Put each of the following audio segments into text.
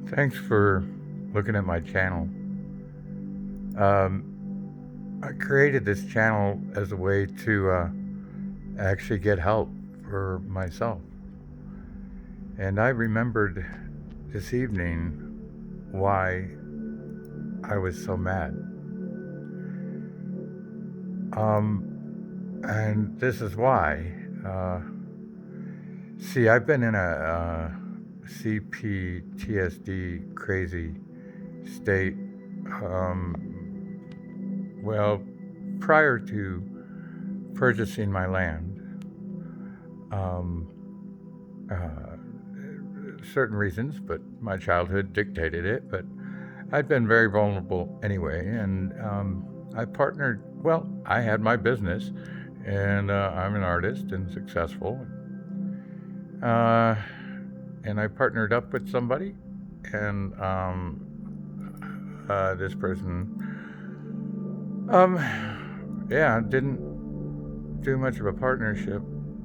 Thanks for looking at my channel. Um, I created this channel as a way to actually get help for myself. And I remembered this evening why I was so mad. And this is why. See, I've been in a CPTSD crazy state. Well, prior to purchasing my land, um, certain reasons, but my childhood dictated it. But I'd been very vulnerable anyway, and I partnered. Well, I had my business, and I'm an artist and successful. Uh, and I partnered up with somebody, and this person, yeah, didn't do much of a partnership.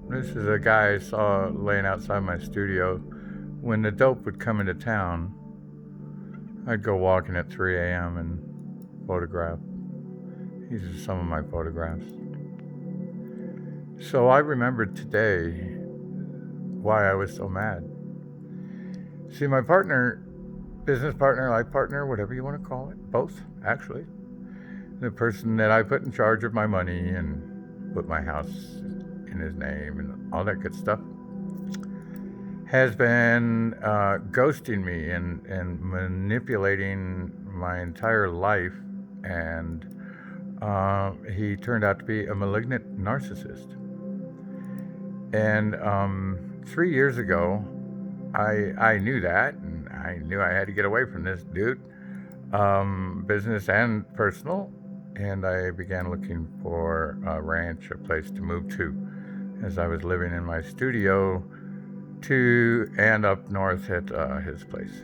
This is a guy I saw laying outside my studio. When the dope would come into town, I'd go walking at 3 a.m. and photograph. These are some of my photographs. So I remembered today why I was so mad. See, my partner, business partner, life partner, whatever you want to call it, both, actually, the person that I put in charge of my money and put my house in his name and all that good stuff, has been ghosting me and manipulating my entire life. And he turned out to be a malignant narcissist. And 3 years ago, I knew that, and I knew I had to get away from this dude, business and personal. And I began looking for a ranch, a place to move to, as I was living in my studio to and up north at his place.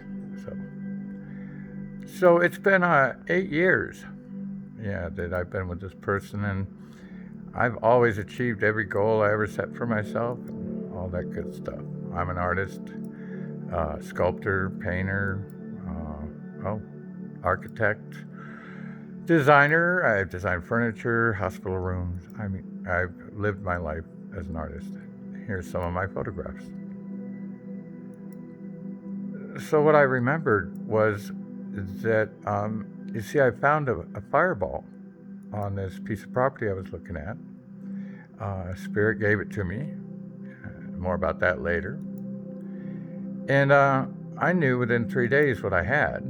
So it's been 8 years, yeah, that I've been with this person, and I've always achieved every goal I ever set for myself, and all that good stuff. I'm an artist, sculptor, painter, architect, designer. I've designed furniture, hospital rooms. I mean, I've lived my life as an artist. Here's some of my photographs. So what I remembered was that, you see, I found a fireball on this piece of property I was looking at. Spirit gave it to me. More about that later. And I knew within 3 days what I had.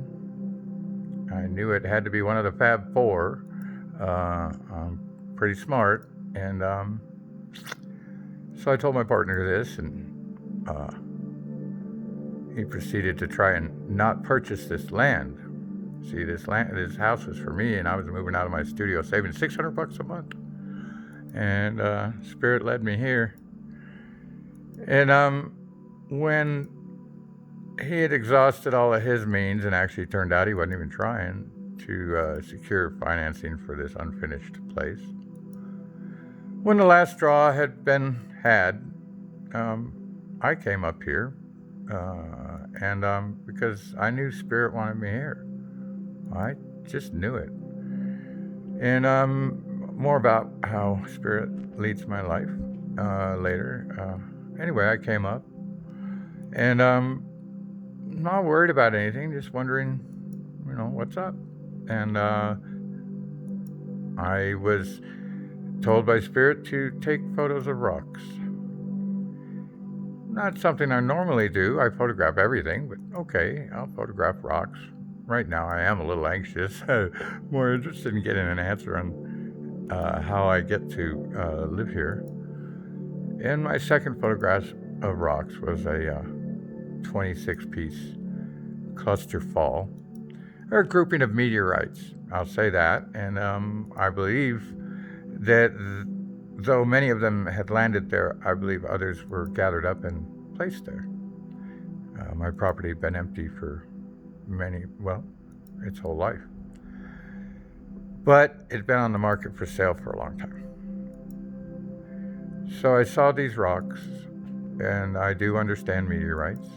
I knew it had to be one of the Fab Four. I'm pretty smart. And so I told my partner this, and he proceeded to try and not purchase this land. See, this house was for me, and I was moving out of my studio, saving $600 a month. And Spirit led me here. And when he had exhausted all of his means, and actually turned out he wasn't even trying to secure financing for this unfinished place. When the last straw had been had, I came up here, and because I knew Spirit wanted me here. I just knew it. And more about how Spirit leads my life later. Anyway, I came up, and not worried about anything, just wondering, what's up. And I was told by Spirit to take photos of rocks. Not something I normally do. I photograph everything, but okay, I'll photograph rocks. Right now I am a little anxious, more interested in getting an answer on how I get to live here. And my second photograph of rocks was a 26-piece cluster fall, or a grouping of meteorites, I'll say that. And I believe that though many of them had landed there, I believe others were gathered up and placed there. My property had been empty for its whole life. But it'd been on the market for sale for a long time. So I saw these rocks, and I do understand meteorites.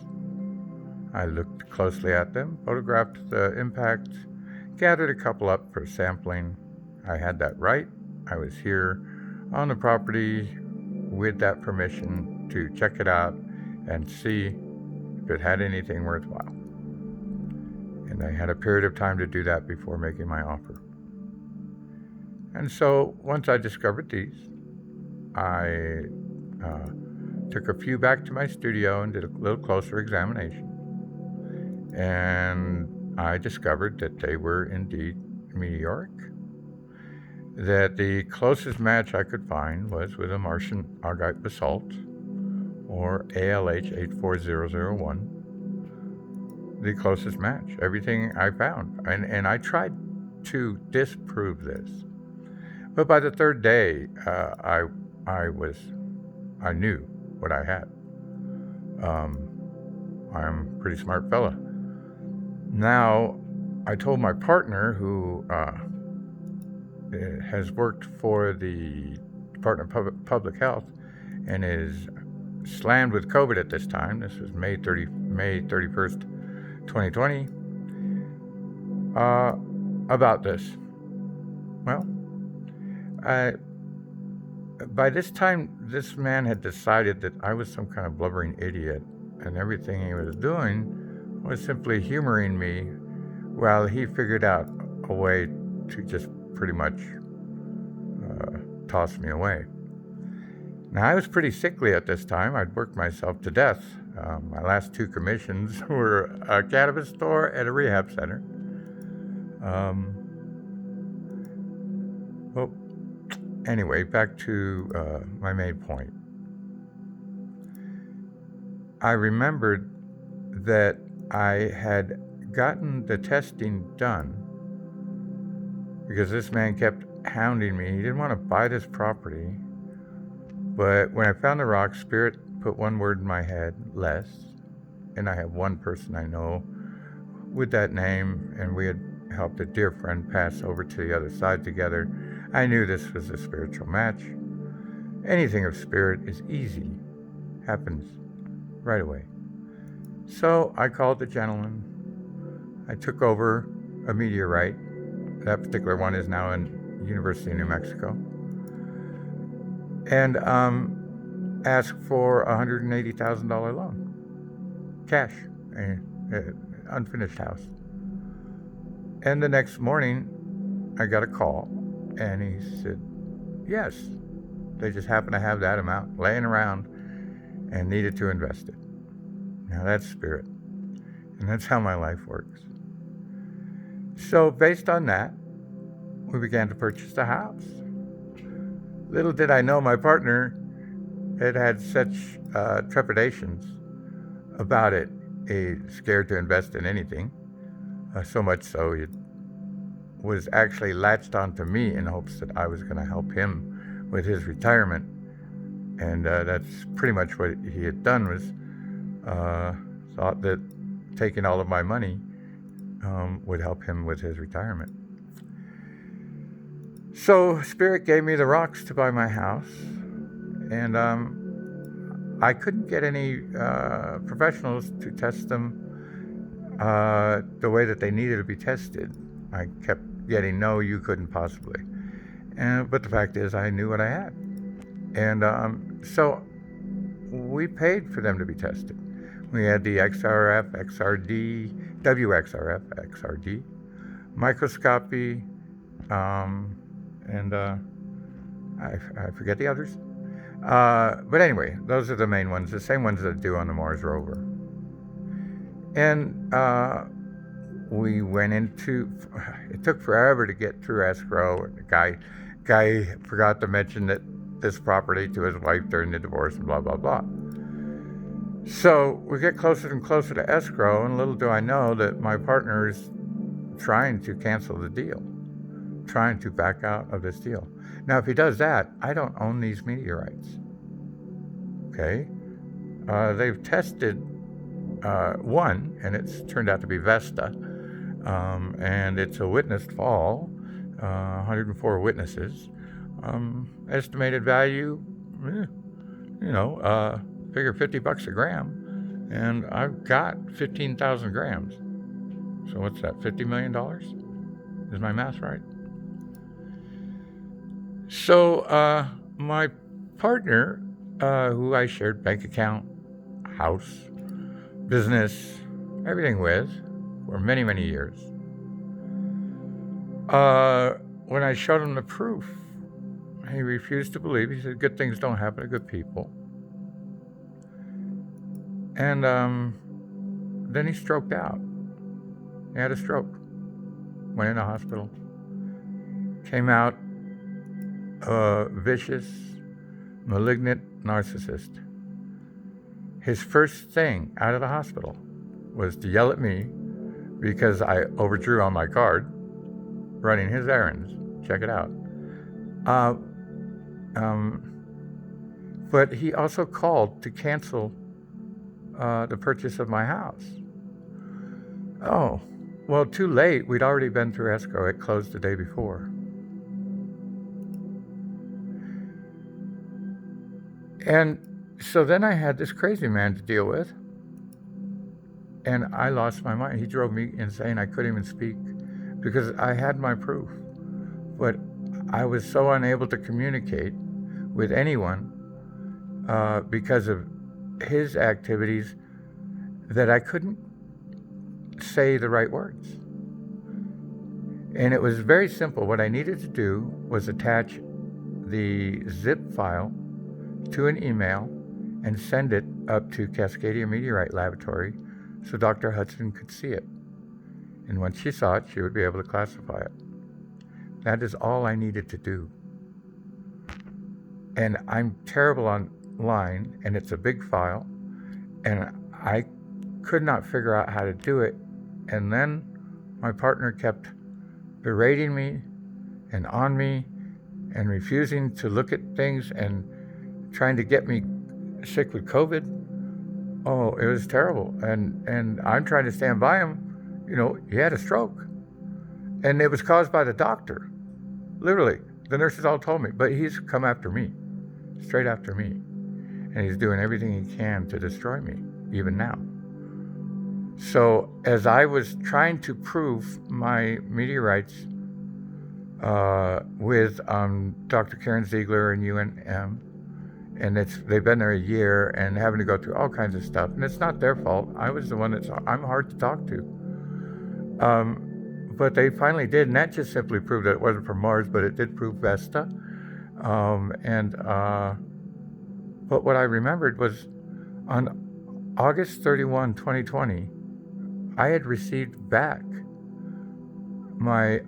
I looked closely at them, photographed the impact, gathered a couple up for sampling. I had that right. I was here on the property with that permission to check it out and see if it had anything worthwhile. And I had a period of time to do that before making my offer. And so once I discovered these, I took a few back to my studio and did a little closer examination. And I discovered that they were indeed meteoric. That the closest match I could find was with a Martian augite basalt, or ALH 84001. The closest match. Everything I found. And I tried to disprove this. But by the third day, I knew what I had. I'm a pretty smart fella. Now, I told my partner, who has worked for the Department of Public Health and is slammed with COVID at this time. This was May 31st, 2020. About this. Well, by this time, this man had decided that I was some kind of blubbering idiot, and everything he was doing was simply humoring me while he figured out a way to just pretty much toss me away. Now, I was pretty sickly at this time. I'd worked myself to death. My last two commissions were a cannabis store and a rehab center. Well, anyway, back to my main point. I remembered that I had gotten the testing done because this man kept hounding me. He didn't want to buy this property. But when I found the rock, Spirit put one word in my head, Les. And I have one person I know with that name, and we had helped a dear friend pass over to the other side together. I knew this was a spiritual match. Anything of spirit is easy, happens right away. So I called the gentleman. I took over a meteorite. That particular one is now in University of New Mexico. And asked for a $180,000 loan. Cash. Unfinished house. And the next morning, I got a call. And he said, yes, they just happen to have that amount laying around and needed to invest it. Now that's spirit. And that's how my life works. So based on that, we began to purchase the house. Little did I know my partner had such trepidations about it. He's scared to invest in anything. So much so he was actually latched onto me in hopes that I was going to help him with his retirement. And that's pretty much what he had done, was thought that taking all of my money would help him with his retirement. So Spirit gave me the rocks to buy my house, and I couldn't get any professionals to test them the way that they needed to be tested. I kept getting, no, you couldn't possibly. But the fact is, I knew what I had. And so we paid for them to be tested. We had the XRF, XRD, WXRF, XRD, microscopy, and I forget the others. But anyway, those are the main ones, the same ones that do on the Mars rover. And we went into, it took forever to get through escrow. The guy forgot to mention that this property to his wife during the divorce and blah, blah, blah. So we get closer and closer to escrow, and little do I know that my partner is trying to cancel the deal, trying to back out of this deal. Now, if he does that, I don't own these meteorites. Okay? They've tested one, and it's turned out to be Vesta, and it's a witnessed fall, 104 witnesses. Estimated value, figure $50 a gram. and I've got 15,000 grams. So what's that, $50 million? Is my math right? So my partner, who I shared bank account, house, business, everything with for many, many years, when I showed him the proof, he refused to believe. He said, good things don't happen to good people. And then he stroked out. He had a stroke. Went in the hospital. Came out a vicious, malignant narcissist. His first thing out of the hospital was to yell at me because I overdrew on my card, running his errands. Check it out. But he also called to cancel the purchase of my house. Oh, well, too late. We'd already been through escrow. It closed the day before. And so then I had this crazy man to deal with, and I lost my mind. He drove me insane. I couldn't even speak because I had my proof, but I was so unable to communicate with anyone because of his activities that I couldn't say the right words. And it was very simple. What I needed to do was attach the zip file to an email and send it up to Cascadia Meteorite Laboratory so Dr. Hudson could see it. And once she saw it, she would be able to classify it. That is all I needed to do. And I'm terrible online, and it's a big file, and I could not figure out how to do it. And then my partner kept berating me and on me and refusing to look at things and trying to get me sick with COVID. Oh, it was terrible. And I'm trying to stand by him. You know, he had a stroke. And it was caused by the doctor. Literally. The nurses all told me. But he's come after me. Straight after me. And he's doing everything he can to destroy me, even now. So as I was trying to prove my meteorites with Dr. Karen Ziegler and UNM, and they've been there a year and having to go through all kinds of stuff, and it's not their fault. I was the one I'm hard to talk to. But they finally did, and that just simply proved that it wasn't from Mars, but it did prove Vesta. But what I remembered was on August 31, 2020, I had received back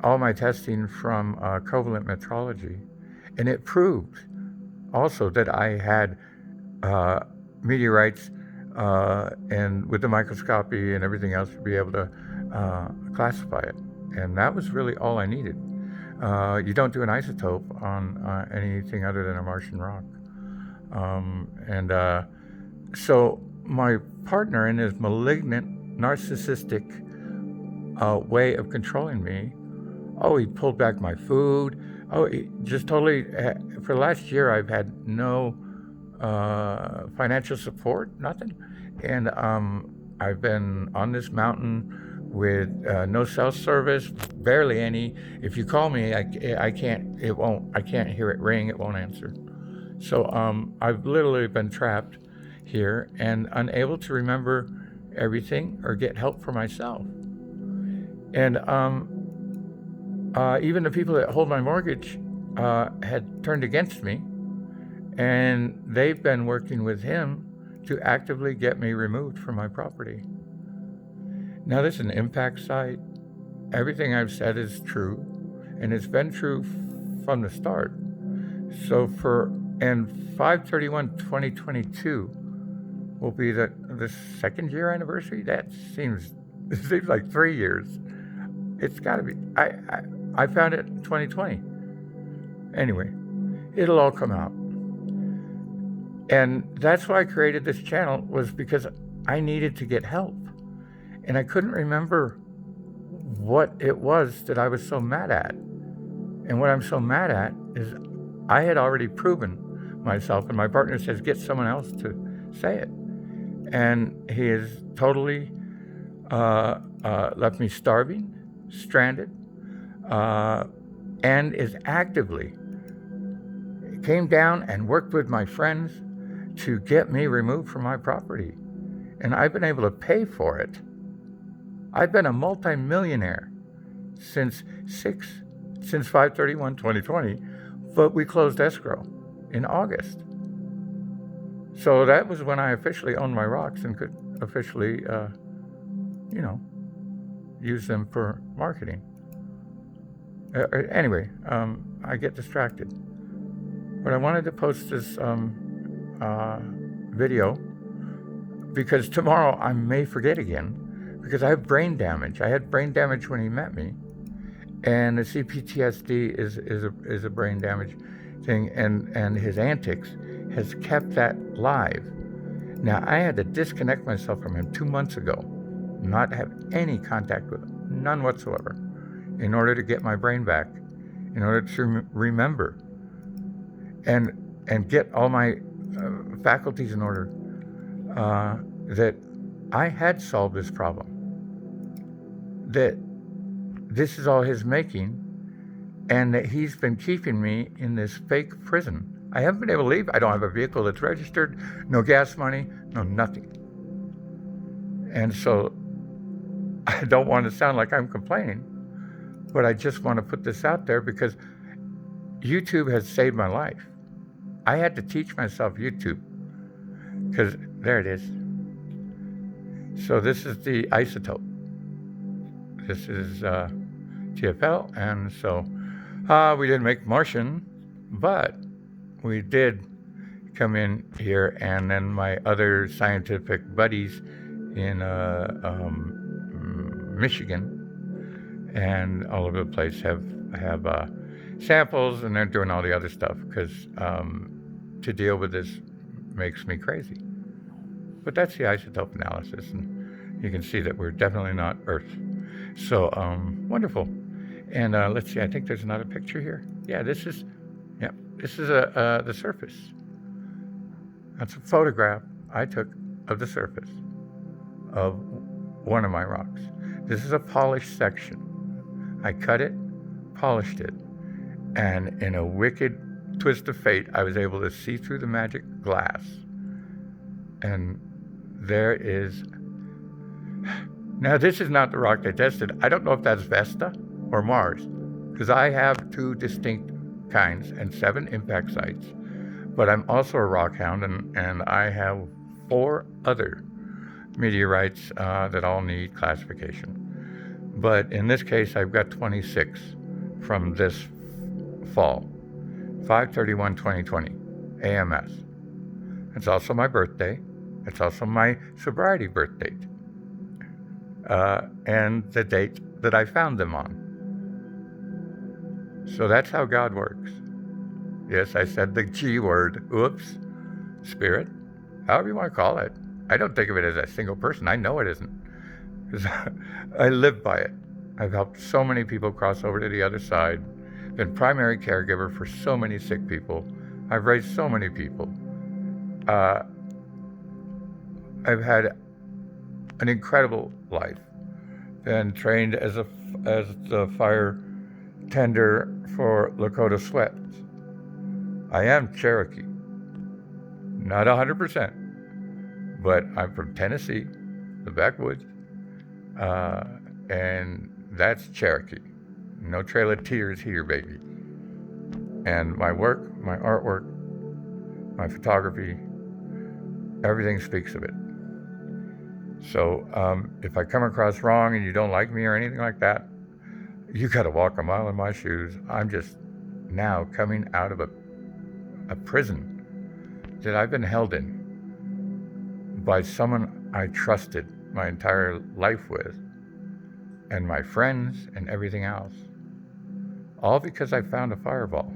all my testing from covalent metrology, and it proved also that I had meteorites and with the microscopy and everything else to be able to classify it. And that was really all I needed. You don't do an isotope on anything other than a Martian rock. So my partner, in his malignant, narcissistic way of controlling me, he pulled back my food. He just totally, for the last year, I've had no financial support, nothing. And I've been on this mountain with no cell service, barely any. If you call me, I can't hear it ring, it won't answer. So I've literally been trapped here and unable to remember everything or get help for myself. And even the people that hold my mortgage had turned against me, and they've been working with him to actively get me removed from my property. Now, this is an impact site. Everything I've said is true, and it's been true from the start. So 5/31/2022 will be the second year anniversary. It seems like 3 years. It's got to be. I found it in 2020. Anyway, it'll all come out. And that's why I created this channel, was because I needed to get help. And I couldn't remember what it was that I was so mad at. And what I'm so mad at is I had already proven myself, and my partner says, get someone else to say it. and he is totally left me starving, stranded, and is actively came down and worked with my friends to get me removed from my property. And I've been able to pay for it. I've been a multimillionaire since 5/31/2020, but we closed escrow in August. So that was when I officially owned my rocks and could officially, use them for marketing. Anyway, I get distracted. But I wanted to post this video because tomorrow I may forget again because I have brain damage. I had brain damage when he met me, and the CPTSD is a brain damage thing, and his antics has kept that live. Now, I had to disconnect myself from him 2 months ago, not have any contact with him, none whatsoever, in order to get my brain back, in order to remember and get all my faculties in order, that I had solved this problem, that this is all his making, and that he's been keeping me in this fake prison. I haven't been able to leave. I don't have a vehicle that's registered, no gas money, no nothing. And so I don't want to sound like I'm complaining, but I just want to put this out there because YouTube has saved my life. I had to teach myself YouTube because there it is. So this is the isotope. This is TFL, and so we didn't make Martian, but we did come in here, and then my other scientific buddies in Michigan and all over the place have samples, and they're doing all the other stuff because to deal with this makes me crazy. But that's the isotope analysis, and you can see that we're definitely not Earth. So wonderful. And let's see, I think there's another picture here. Yeah, this is the surface. That's a photograph I took of the surface of one of my rocks. This is a polished section. I cut it, polished it, and in a wicked twist of fate, I was able to see through the magic glass. And there is... Now, this is not the rock they tested. I don't know if that's Vesta or Mars, because I have 2 distinct kinds and 7 impact sites. But I'm also a rock hound, and I have 4 other meteorites that all need classification. But in this case, I've got 26 from this fall, 5/31/2020, AMS. It's also my birthday. It's also my sobriety birth date. And the date that I found them on. So that's how God works. Yes, I said the G word. Oops. Spirit. However you want to call it. I don't think of it as a single person. I know it isn't. Because I live by it. I've helped so many people cross over to the other side. Been primary caregiver for so many sick people. I've raised so many people. I've had an incredible life. Been trained as the fire tender for Lakota Sweat. I am Cherokee. Not 100%, but I'm from Tennessee, the backwoods, and that's Cherokee. No Trail of Tears here, baby. And my work, my artwork, my photography, everything speaks of it. So if I come across wrong and you don't like me or anything like that, you got to walk a mile in my shoes. I'm just now coming out of a prison that I've been held in by someone I trusted my entire life with, and my friends and everything else. All because I found a fireball.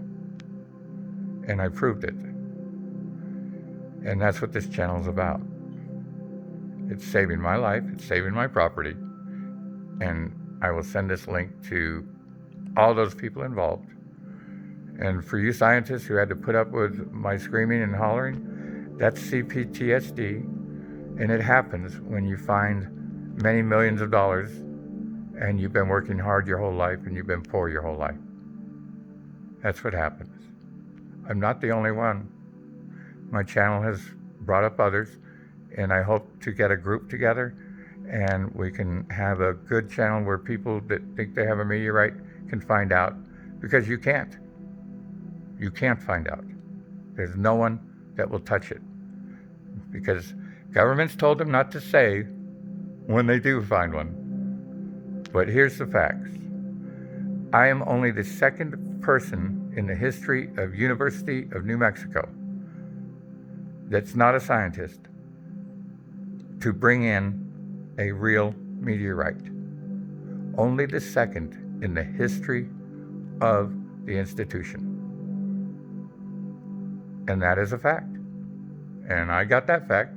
And I proved it. And that's what this channel is about. It's saving my life, it's saving my property, and I will send this link to all those people involved. And for you scientists who had to put up with my screaming and hollering, that's CPTSD. And it happens when you find many millions of dollars and you've been working hard your whole life and you've been poor your whole life. That's what happens. I'm not the only one. My channel has brought up others, and I hope to get a group together and we can have a good channel where people that think they have a meteorite can find out, because you can't. You can't find out. There's no one that will touch it, because governments told them not to say when they do find one. But here's the facts. I am only the second person in the history of University of New Mexico that's not a scientist to bring in a real meteorite. Only the second in the history of the institution. And that is a fact. And I got that fact.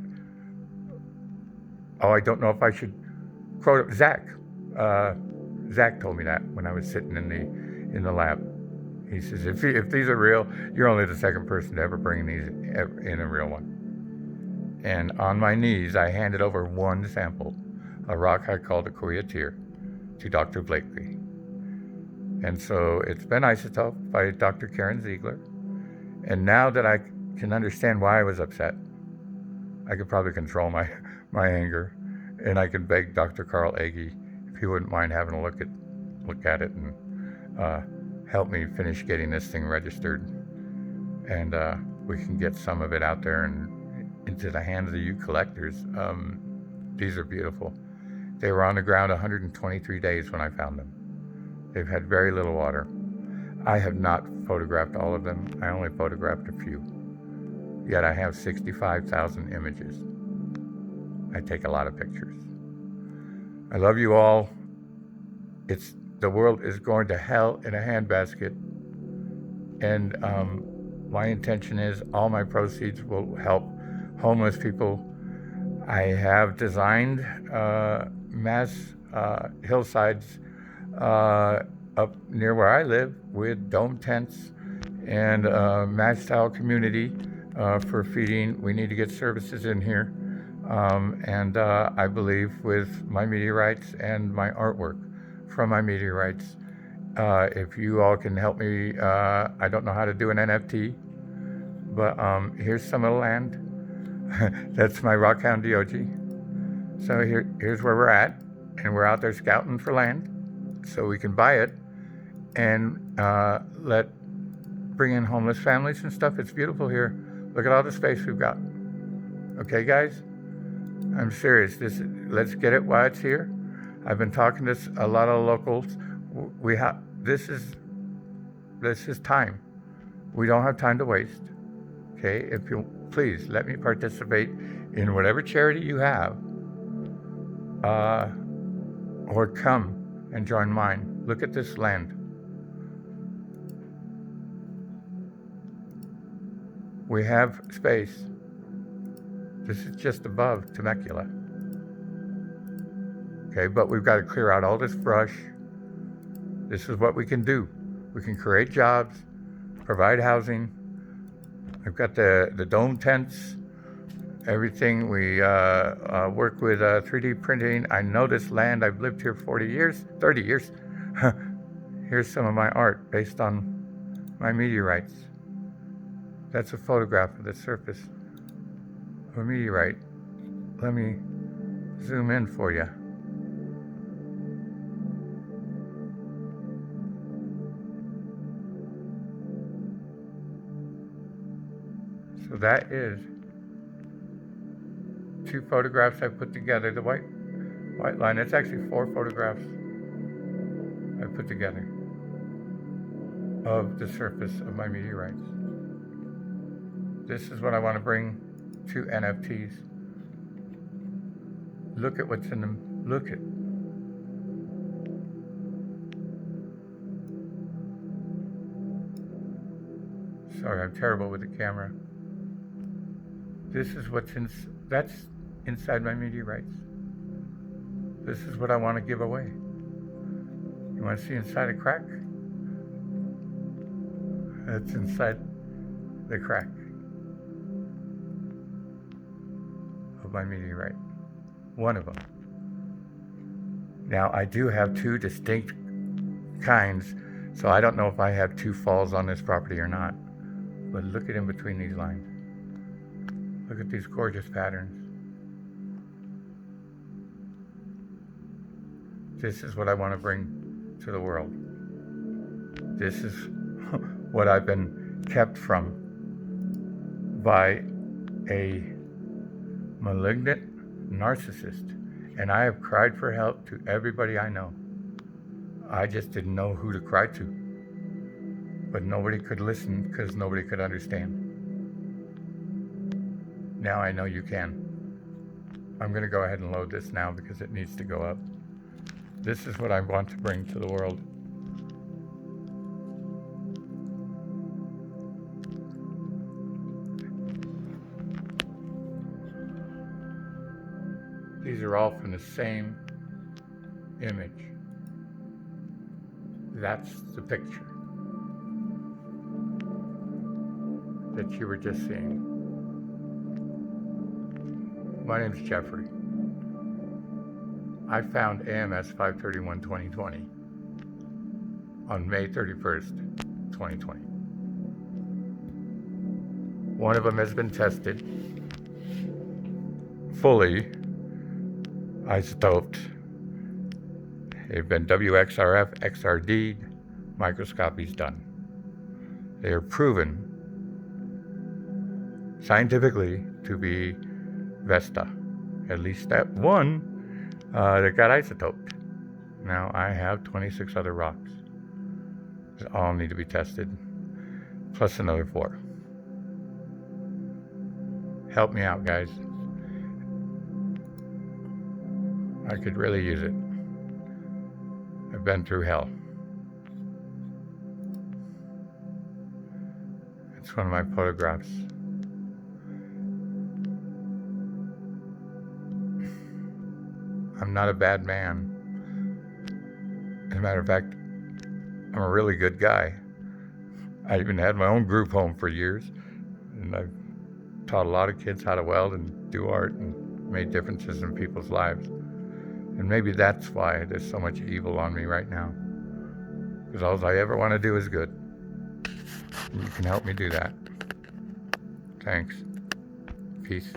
Oh, I don't know if I should quote it. Zach told me that when I was sitting in the lab. He says, if these are real, you're only the second person to ever bring these in a real one. And on my knees, I handed over one sample, a rock I called a Coyateer, to Dr. Blakely. And so it's been isotoped by Dr. Karen Ziegler. And now that I can understand why I was upset, I could probably control my anger, and I can beg Dr. Carl Agee if he wouldn't mind having a look at it and help me finish getting this thing registered, and we can get some of it out there and into the hands of you collectors. These are beautiful. They were on the ground 123 days when I found them. They've had very little water. I have not photographed all of them. I only photographed a few. Yet I have 65,000 images. I take a lot of pictures. I love you all. The world is going to hell in a handbasket. And my intention is all my proceeds will help homeless people. I have designed mass hillsides up near where I live with dome tents and match-style community for feeding. We need to get services in here. And I believe with my meteorites and my artwork from my meteorites, if you all can help me, I don't know how to do an NFT, but here's some of the land. That's my Rockhound DOG. So here's where we're at, and we're out there scouting for land so we can buy it and bring in homeless families and stuff. It's beautiful here. Look at all the space we've got. Okay, guys? I'm serious. Let's get it while it's here. I've been talking to a lot of locals. This is time. We don't have time to waste. Okay? If you please let me participate in whatever charity you have, or come and join mine. Look at this land. We have space. This is just above Temecula. Okay, but we've got to clear out all this brush. This is what we can do. We can create jobs, provide housing. I've got the dome tents, everything. We work with 3D printing. I know this land. I've lived here 30 years. Here's some of my art based on my meteorites. That's a photograph of the surface of a meteorite. Let me zoom in for you. So that is 2 photographs I put together. The white line, it's actually 4 photographs I put together of the surface of my meteorites. This is what I want to bring to NFTs. Look at what's in them. Look at. Sorry, I'm terrible with the camera. This is that's inside my meteorites. This is what I want to give away. You want to see inside a crack? That's inside the crack of of my meteorite. One of them. Now, I do have two distinct kinds, so I don't know if I have two falls on this property or not. But look at in between these lines. Look at these gorgeous patterns. This is what I want to bring to the world. This is what I've been kept from by a malignant narcissist. And I have cried for help to everybody I know. I just didn't know who to cry to. But nobody could listen because nobody could understand. Now I know you can. I'm going to go ahead and load this now because it needs to go up. This is what I want to bring to the world. These are all from the same image. That's the picture that you were just seeing. My name's Jeffrey. I found AMS 531-2020 on May 31st, 2020. One of them has been tested, fully isotoped. They've been WXRF, XRD, microscopies done. They are proven scientifically to be Vesta. At least that one that got isotoped. Now I have 26 other rocks that all need to be tested, plus another 4. Help me out, guys. I could really use it. I've been through hell. It's one of my photographs. I'm not a bad man. As a matter of fact, I'm a really good guy. I even had my own group home for years, and I've taught a lot of kids how to weld and do art and made differences in people's lives. And maybe that's why there's so much evil on me right now. Because all I ever want to do is good. And you can help me do that. Thanks. Peace.